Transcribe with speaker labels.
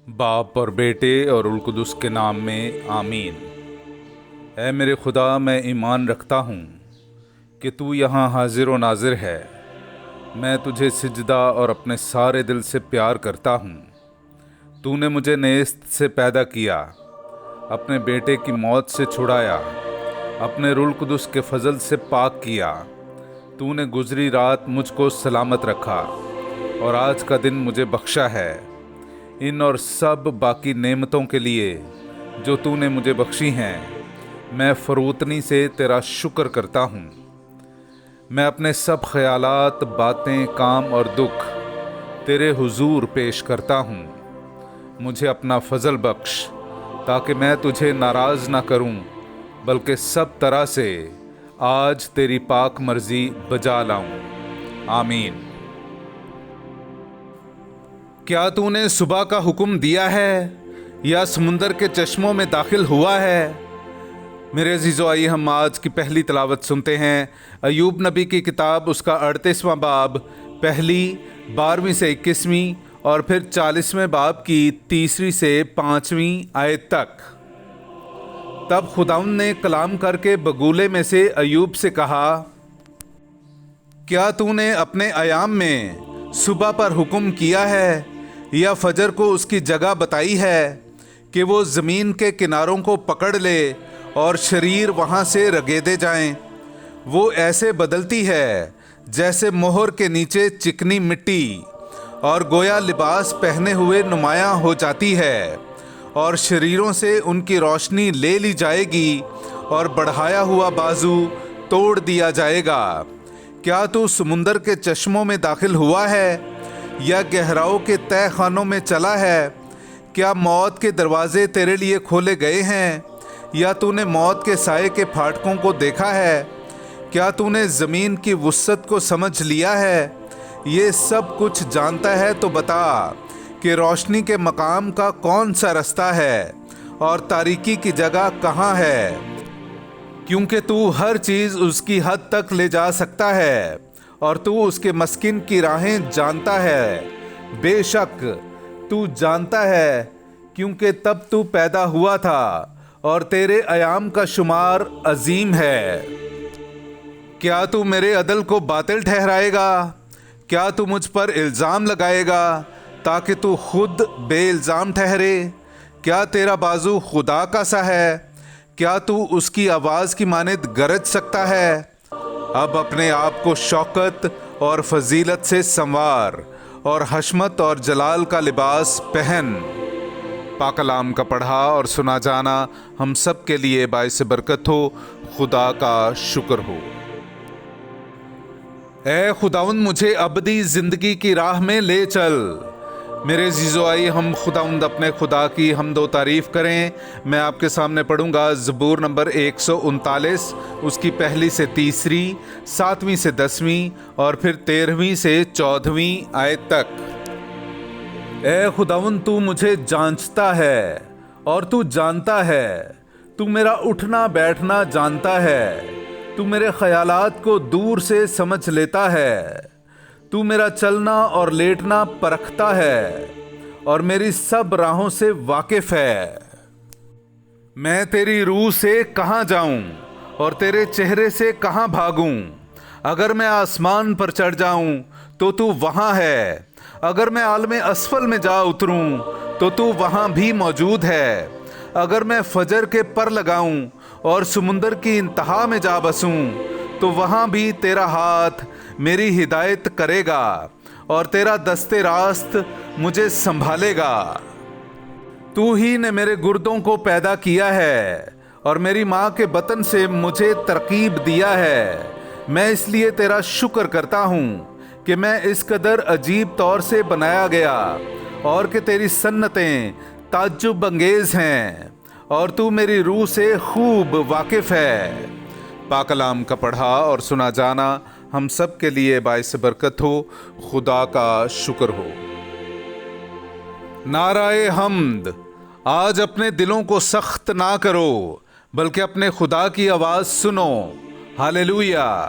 Speaker 1: باپ اور بیٹے اور روح القدس کے نام میں آمین۔ اے میرے خدا، میں ایمان رکھتا ہوں کہ تو یہاں حاضر و ناظر ہے۔ میں تجھے سجدہ اور اپنے سارے دل سے پیار کرتا ہوں۔ تو نے مجھے نیست سے پیدا کیا، اپنے بیٹے کی موت سے چھڑایا، اپنے روح القدس کے فضل سے پاک کیا۔ تو نے گزری رات مجھ کو سلامت رکھا اور آج کا دن مجھے بخشا ہے۔ ان اور سب باقی نعمتوں کے لیے جو تو نے مجھے بخشی ہیں، میں فروتنی سے تیرا شکر کرتا ہوں۔ میں اپنے سب خیالات، باتیں، کام اور دکھ تیرے حضور پیش کرتا ہوں۔ مجھے اپنا فضل بخش تاکہ میں تجھے ناراض نہ کروں، بلکہ سب طرح سے آج تیری پاک مرضی بجا لاؤں۔ آمین۔ کیا تو نے صبح کا حکم دیا ہے یا سمندر کے چشموں میں داخل ہوا ہے؟ میرے عزیزو، آئیے ہم آج کی پہلی تلاوت سنتے ہیں۔ ایوب نبی کی کتاب، اس کا 38واں باب، پہلی 12ویں سے 21ویں اور پھر 40ویں باب کی 3 سے 5ویں آیت تک۔ تب خداوند نے کلام کر کے بگولے میں سے ایوب سے کہا، کیا تو نے اپنے ایام میں صبح پر حکم کیا ہے یا فجر کو اس کی جگہ بتائی ہے کہ وہ زمین کے کناروں کو پکڑ لے اور شریر وہاں سے رگیدے جائیں؟ وہ ایسے بدلتی ہے جیسے مہر کے نیچے چکنی مٹی، اور گویا لباس پہنے ہوئے نمایاں ہو جاتی ہے، اور شریروں سے ان کی روشنی لے لی جائے گی اور بڑھایا ہوا بازو توڑ دیا جائے گا۔ کیا تو سمندر کے چشموں میں داخل ہوا ہے یا گہراؤں کے تہہ خانوں میں چلا ہے؟ کیا موت کے دروازے تیرے لیے کھولے گئے ہیں یا تو نے موت کے سائے کے پھاٹکوں کو دیکھا ہے؟ کیا تو نے زمین کی وسعت کو سمجھ لیا ہے؟ یہ سب کچھ جانتا ہے تو بتا کہ روشنی کے مقام کا کون سا رستہ ہے اور تاریکی کی جگہ کہاں ہے؟ کیونکہ تو ہر چیز اس کی حد تک لے جا سکتا ہے اور تو اس کے مسکن کی راہیں جانتا ہے۔ بے شک تو جانتا ہے، کیونکہ تب تو پیدا ہوا تھا اور تیرے ایام کا شمار عظیم ہے۔ کیا تو میرے عدل کو باطل ٹھہرائے گا؟ کیا تو مجھ پر الزام لگائے گا تاکہ تو خود بے الزام ٹھہرے؟ کیا تیرا بازو خدا کا سا ہے؟ کیا تو اس کی آواز کی مانند گرج سکتا ہے؟ اب اپنے آپ کو شوکت اور فضیلت سے سنوار اور حشمت اور جلال کا لباس پہن۔ پاک کلام کا پڑھا اور سنا جانا ہم سب کے لیے باعث برکت ہو۔ خدا کا شکر ہو۔ اے خداوند، مجھے ابدی زندگی کی راہ میں لے چل۔ میرے عزیزو، آئیے ہم خداوند اپنے خدا کی حمد و تعریف کریں۔ میں آپ کے سامنے پڑھوں گا زبور نمبر 139، اس کی 1 سے 3، 7ویں سے 10ویں اور پھر 13ویں سے 14ویں آیت تک۔ اے خداوند، تو مجھے جانچتا ہے اور تو جانتا ہے، تو میرا اٹھنا بیٹھنا جانتا ہے، تو میرے خیالات کو دور سے سمجھ لیتا ہے، تو میرا چلنا اور لیٹنا پرکھتا ہے اور میری سب راہوں سے واقف ہے۔ میں تیری روح سے کہاں جاؤں اور تیرے چہرے سے کہاں بھاگوں؟ اگر میں آسمان پر چڑھ جاؤں تو وہاں ہے، اگر میں عالم اسفل میں جا اتروں تو وہاں بھی موجود ہے۔ اگر میں فجر کے پر لگاؤں اور سمندر کی انتہا میں جا بسوں تو وہاں بھی تیرا ہاتھ میری ہدایت کرے گا اور تیرا دست راست مجھے سنبھالے گا۔ تو ہی نے میرے گردوں کو پیدا کیا ہے اور میری ماں کے بطن سے مجھے ترکیب دیا ہے۔ میں اس لیے تیرا شکر کرتا ہوں کہ میں اس قدر عجیب طور سے بنایا گیا اور کہ تیری سنتیں تعجب انگیز ہیں اور تو میری روح سے خوب واقف ہے۔ پاک کلام کا پڑھا اور سنا جانا ہم سب کے لیے باعث برکت ہو۔ خدا کا شکر ہو۔ نعرہ حمد۔ آج اپنے دلوں کو سخت نہ کرو، بلکہ اپنے خدا کی آواز سنو۔ ہاللویا۔